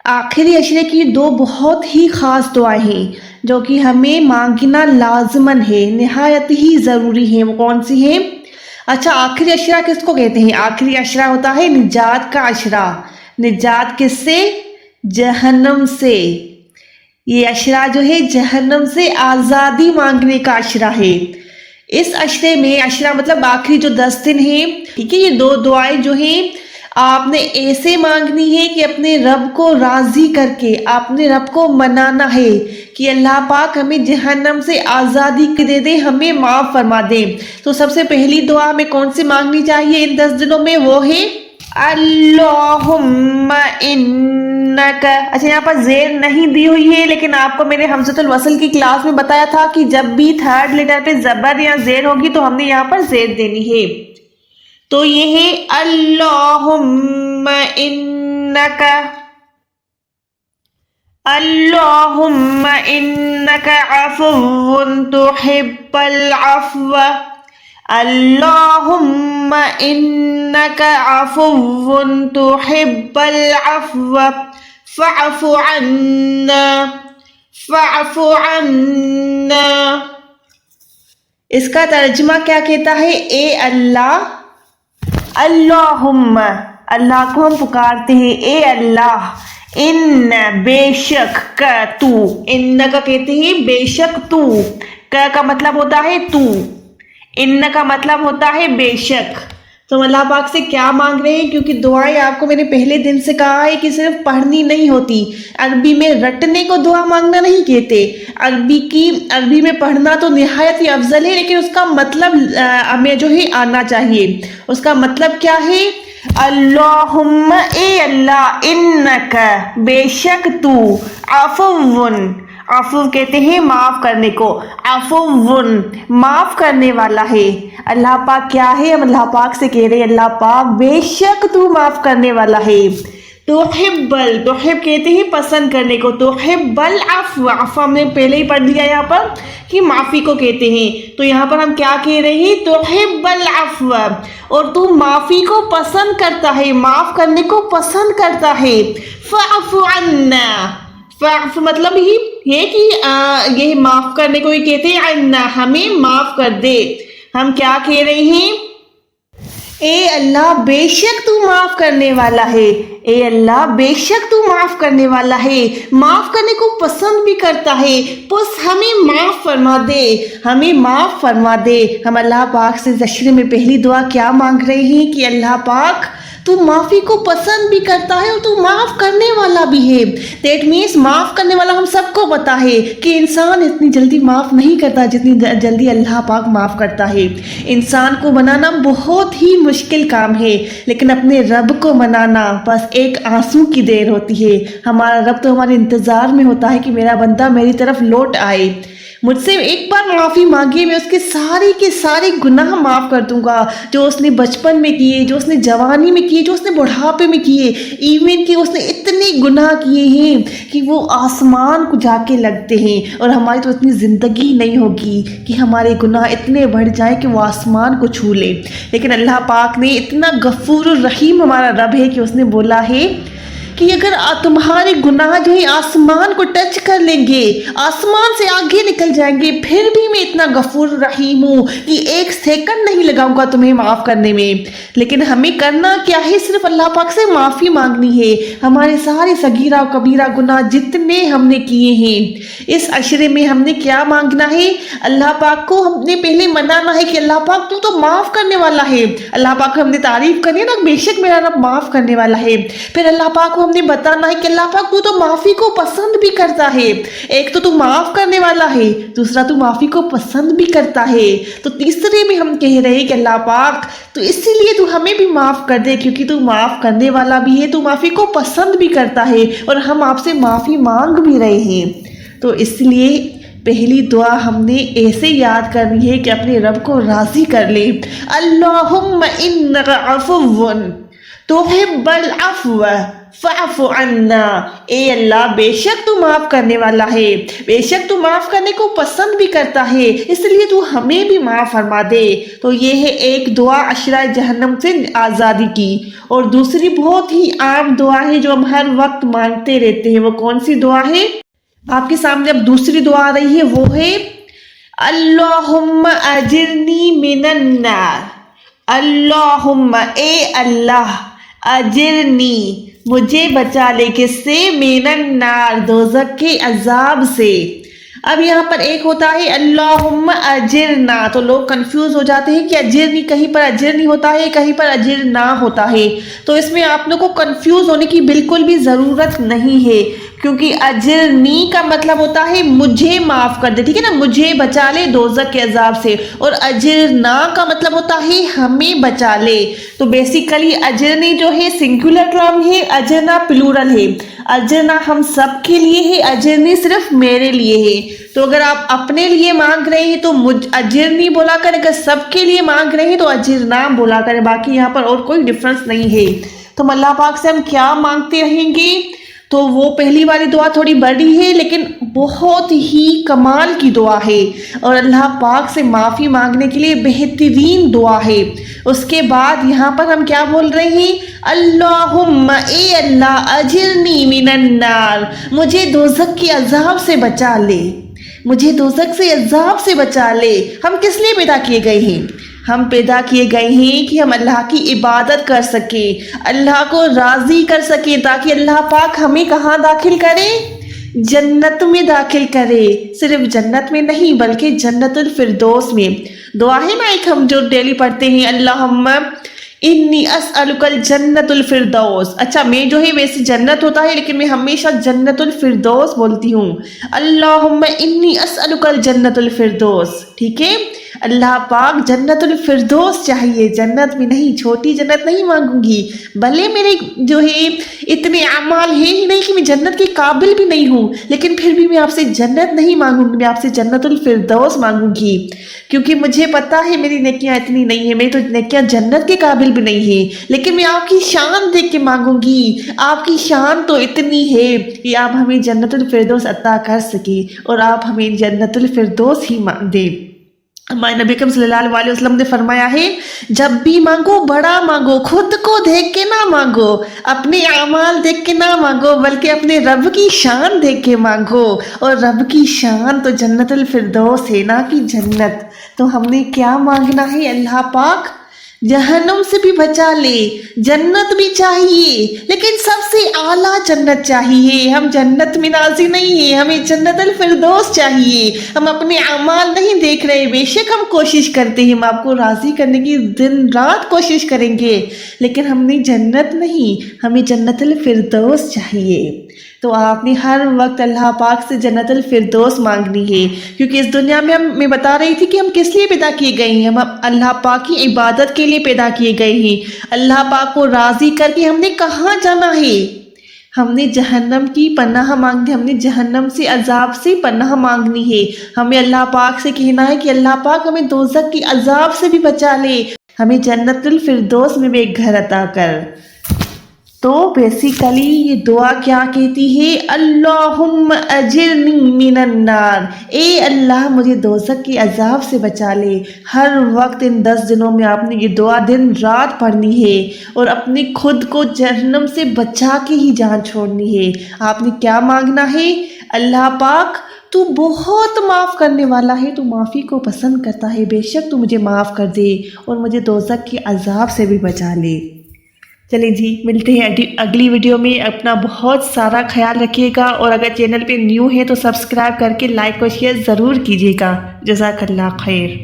آخری عشرے کی دو بہت ہی خاص دعائیں ہیں جو کہ ہمیں مانگنا لازمن ہے، نہایت ہی ضروری ہیں۔ وہ کون سی ہیں؟ اچھا، آخری عشرہ کس کو کہتے ہیں؟ آخری عشرہ ہوتا ہے نجات کا عشرہ۔ نجات کس سے؟ جہنم سے۔ یہ عشرہ جو ہے جہنم سے آزادی مانگنے کا عشرہ ہے۔ اس عشرے میں، عشرہ مطلب آخری جو 10 دن ہیں، ٹھیک ہے، یہ دو دعائیں جو ہیں آپ نے ایسے مانگنی ہے کہ اپنے رب کو راضی کر کے اپنے رب کو منانا ہے کہ اللہ پاک ہمیں جہنم سے آزادی دے دے، ہمیں معاف فرما دے۔ تو سب سے پہلی دعا ہمیں کون سی مانگنی چاہیے ان 10 دنوں میں؟ وہ ہے اللہم انک۔ اچھا، یہاں پر زیر نہیں دی ہوئی ہے، لیکن آپ کو میں نے حمزۃ الوصل کی کلاس میں بتایا تھا کہ جب بھی تھرڈ لیٹر پہ زبر یا زیر ہوگی تو ہم نے یہاں پر زیر دینی ہے۔ تو یہ ہے اللہم انک، اللہم انک عفو تحب العفو، اللہم انک عفو تحب العفو فاعف عنا، فاعف عنا۔ اس کا ترجمہ کیا کہتا ہے؟ اے اللہ، اللہم، اللہ کو ہم پکارتے ہیں، اے اللہ، ان بے شک، کا تو، ان کا کہتے ہیں بے شک تو، کا مطلب ہوتا ہے تو، ان کا مطلب ہوتا ہے بے شک۔ تو اللہ پاک سے کیا مانگ رہے ہیں؟ کیونکہ دعائیں آپ کو میں نے پہلے دن سے کہا ہے کہ صرف پڑھنی نہیں ہوتی، عربی میں رٹنے کو دعا مانگنا نہیں کہتے۔ عربی میں پڑھنا تو نہایت ہی افضل ہے، لیکن اس کا مطلب ہمیں جو ہے آنا چاہیے۔ اس کا مطلب کیا ہے؟ اللہم، اے اللہ، انک، بے شک تو، عفون، عفو کہتے ہیں معاف کرنے کو، عفون، معاف کرنے والا ہے۔ اللہ پاک کیا ہے؟ ہم اللہ پاک سے کہہ رہے ہیں اللہ پاک بے شک تو معاف کرنے والا ہے۔ تحب کہتے ہیں پسند کرنے کو، تحب العفو، عفو ہم نے پہلے ہی پڑھ لیا یہاں پر کہ معافی کو کہتے ہیں۔ تو یہاں پر ہم کیا کہہ رہے ہیں؟ تحب العفو، اور تو معافی کو پسند کرتا ہے، معاف کرنے کو پسند کرتا ہے۔ فاعف عنا، فاعف مطلب ہی یہ کہ یہ معاف کرنے کو ہی کہتے ہیں، عنا، ہمیں معاف کر دے۔ ہم کیا کہہ رہے ہیں؟ اے اللہ بے شک تو معاف کرنے والا ہے، اے اللہ بے شک تو معاف کرنے والا ہے، معاف کرنے کو پسند بھی کرتا ہے، بس ہمیں معاف فرما دے، ہمیں معاف فرما دے۔ ہم اللہ پاک سے عشرے میں پہلی دعا کیا مانگ رہے ہیں کہ اللہ پاک تو معافی کو پسند بھی کرتا ہے اور تو معاف کرنے والا بھی ہے۔ دیٹ مینس معاف کرنے والا ہم سب کو پتا ہے کہ انسان اتنی جلدی معاف نہیں کرتا جتنی جلدی اللہ پاک معاف کرتا ہے۔ انسان کو منانا بہت ہی مشکل کام ہے، لیکن اپنے رب کو منانا بس ایک آنسو کی دیر ہوتی ہے۔ ہمارا رب تو ہمارے انتظار میں ہوتا ہے کہ میرا بندہ میری طرف لوٹ آئے۔ مجھ سے ایک بار معافی مانگیے، میں اس کے سارے گناہ معاف کر دوں گا، جو اس نے بچپن میں کیے، جو اس نے جوانی میں کیے، جو اس نے بڑھاپے میں کیے، ایون کہ اس نے اتنے گناہ کیے ہیں کہ وہ آسمان کو جا کے لگتے ہیں، اور ہماری تو اتنی زندگی نہیں ہوگی کہ ہمارے گناہ اتنے بڑھ جائیں کہ وہ آسمان کو چھو لے۔ لیکن اللہ پاک نے اتنا غفور الرحیم ہمارا رب ہے کہ اس نے بولا ہے کہ اگر تمہارے گناہ جو ہے آسمان کو ٹچ کر لیں گے، آسمان سے آگے نکل جائیں گے، پھر بھی میں اتنا غفور رحیم ہوں کہ ایک سیکنڈ نہیں لگاؤں گا تمہیں معاف کرنے میں۔ لیکن ہمیں کرنا کیا ہے؟ صرف اللہ پاک سے معافی مانگنی ہے، ہمارے سارے صغیرہ و کبیرہ گناہ جتنے ہم نے کیے ہیں۔ اس عشرے میں ہم نے کیا مانگنا ہے؟ اللہ پاک کو ہم نے پہلے منانا ہے کہ اللہ پاک تو معاف کرنے والا ہے۔ اللہ پاک کو ہم نے تعریف کرنی ہے نا، بے شک میرا رب معاف کرنے والا ہے۔ پھر اللہ پاک کو ہم نے بتانا ہے کہ اللہ پاک تو معافی کو پسند بھی کرتا ہے۔ ایک تو معاف کرنے والا ہے، دوسرا تو معافی کو پسند بھی کرتا ہے۔ تو تیسرے میں ہم کہہ رہے ہیں کہ اللہ پاک تو اسی لیے تو ہمیں بھی معاف کر دے، کیونکہ تو معاف کرنے والا بھی ہے، تو معافی کو پسند بھی کرتا ہے، اور ہم آپ سے معافی مانگ بھی رہے ہیں۔ تو اس لیے پہلی دعا ہم نے ایسے یاد کرنی ہے کہ اپنے رب کو راضی کر لیں۔ اللہم انک عفو تحب العفو فاعف عنا، اے اللہ بے شک تو معاف کرنے والا ہے، بے شک تو معاف کرنے کو پسند بھی کرتا ہے، اس لیے تو ہمیں بھی معاف فرما دے۔ تو یہ ہے ایک دعا عشرہ جہنم سے آزادی کی، اور دوسری بہت ہی عام دعا ہے جو ہم ہر وقت مانگتے رہتے ہیں۔ وہ کون سی دعا ہے؟ آپ کے سامنے اب دوسری دعا آ رہی ہے، وہ ہے اللہم اجرنی من النار، اللہم اے اللہ، اجرنی مجھے بچا لے، کس سے؟ من النار دوزخ کے عذاب سے۔ اب یہاں پر ایک ہوتا ہے اللہم اجرنا، تو لوگ کنفیوز ہو جاتے ہیں کہ اجرنی کہیں پر اجرنی ہوتا ہے، کہیں پر اجرنا ہوتا ہے، تو اس میں آپ لوگ کو کنفیوز ہونے کی بالکل بھی ضرورت نہیں ہے، کیونکہ اجرنی کا مطلب ہوتا ہے مجھے معاف کر دے، ٹھیک ہے نا، مجھے بچا لے دوزخ کے عذاب سے، اور اجرنا کا مطلب ہوتا ہے ہمیں بچا لے۔ تو بیسیکلی اجرنی جو ہے سنگولر کلام ہے، اجرنا پلورل ہے، اجرنا ہم سب کے لیے ہے، اجرنی صرف میرے لیے ہے۔ تو اگر آپ اپنے لیے مانگ رہے ہیں تو اجرنی بولا کریں، اگر سب کے لیے مانگ رہے ہیں تو اجرنا بولا کریں، باقی یہاں پر اور کوئی ڈفرنس نہیں ہے۔ تو اللہ پاک سے ہم کیا مانگتے رہیں گے؟ تو وہ پہلی والی دعا تھوڑی بڑی ہے لیکن بہت ہی کمال کی دعا ہے، اور اللہ پاک سے معافی مانگنے کے لیے بہترین دعا ہے۔ اس کے بعد یہاں پر ہم کیا بول رہے ہیں؟ اللہم اے اللہ اجرنی من النار، مجھے دوزخ کے عذاب سے بچا لے، مجھے دوزخ سے عذاب سے بچا لے۔ ہم کس لیے پیدا کیے گئے ہیں؟ ہم پیدا کیے گئے ہیں کہ ہم اللہ کی عبادت کر سکیں، اللہ کو راضی کر سکیں، تاکہ اللہ پاک ہمیں کہاں داخل کرے؟ جنت میں داخل کرے، صرف جنت میں نہیں بلکہ جنت الفردوس میں۔ دعا ہے نا ایک ہم جو ڈیلی پڑھتے ہیں، اللہم انی اسألک الجنت الفردوس۔ اچھا میں جو ہے ویسے جنت ہوتا ہے لیکن میں ہمیشہ جنت الفردوس بولتی ہوں، اللہم انی اسألک الجنت الفردوس، ٹھیک ہے؟ اللہ پاک جنت الفردوس چاہیے، جنت میں نہیں، چھوٹی جنت نہیں مانگوں گی، بھلے میرے جو ہے اتنے اعمال ہیں ہی نہیں کہ میں جنت کے قابل بھی نہیں ہوں، لیکن پھر بھی میں آپ سے جنت نہیں مانگوں گی، میں آپ سے جنت الفردوس مانگوں گی، کیونکہ مجھے پتا ہے میری نیکیاں اتنی نہیں ہیں، میری تو نیکیاں جنت کے قابل بھی نہیں ہیں، لیکن میں آپ کی شان دیکھ کے مانگوں گی، آپ کی شان تو اتنی ہے کہ آپ ہمیں جنت الفردوس عطا کر سکیں، اور آپ ہمیں جنت الفردوس ہی دیں۔ ہمارے نبی اکرم صلی اللہ علیہ وسلم نے فرمایا ہے، جب بھی مانگو بڑا مانگو، خود کو دیکھ کے نہ مانگو، اپنے اعمال دیکھ کے نہ مانگو، بلکہ اپنے رب کی شان دیکھ کے مانگو، اور رب کی شان تو جنت الفردوس ہے، نہ کہ جنت۔ تو ہم نے کیا مانگنا ہے؟ اللہ پاک جہنم سے بھی بچا لے، جنت بھی چاہیے لیکن سب سے اعلیٰ جنت چاہیے، ہم جنت میں راضی نہیں ہیں، ہمیں جنت الفردوس چاہیے، ہم اپنے اعمال نہیں دیکھ رہے، بے شک ہم کوشش کرتے ہیں، ہم آپ کو راضی کرنے کی دن رات کوشش کریں گے، لیکن ہم نے جنت نہیں، ہمیں جنت الفردوس چاہیے۔ تو آپ نے ہر وقت اللہ پاک سے جنت الفردوس مانگنی ہے، کیونکہ اس دنیا میں بتا رہی تھی کہ ہم کس لیے پیدا کیے گئے ہیں، ہم اللہ پاک کی عبادت کے لیے پیدا کیے گئے ہیں، اللہ پاک کو راضی کر کے ہم نے کہاں جانا ہے؟ ہم نے جہنم کی پناہ مانگنی، ہم نے جہنم سے عذاب سے پناہ مانگنی ہے، ہمیں اللہ پاک سے کہنا ہے کہ اللہ پاک ہمیں دوزخ کی عذاب سے بھی بچا لے، ہمیں جنت الفردوس میں بھی ایک گھر عطا کر۔ تو بیسیکلی یہ دعا کیا کہتی ہے؟ اللہم اجرنی من النار، اے اللہ مجھے دوزخ کے عذاب سے بچا لے۔ ہر وقت ان 10 دنوں میں آپ نے یہ دعا دن رات پڑھنی ہے، اور اپنی خود کو جہنم سے بچا کے ہی جان چھوڑنی ہے۔ آپ نے کیا مانگنا ہے؟ اللہ پاک تو بہت معاف کرنے والا ہے، تو معافی کو پسند کرتا ہے، بے شک تو مجھے معاف کر دے اور مجھے دوزخ کے عذاب سے بھی بچا لے۔ چلیں جی ملتے ہیں اگلی ویڈیو میں، اپنا بہت سارا خیال رکھیے گا، اور اگر چینل پہ نیو ہے تو سبسکرائب کر کے لائک اور شیئر ضرور کیجیے گا۔ جزاک اللہ خیر۔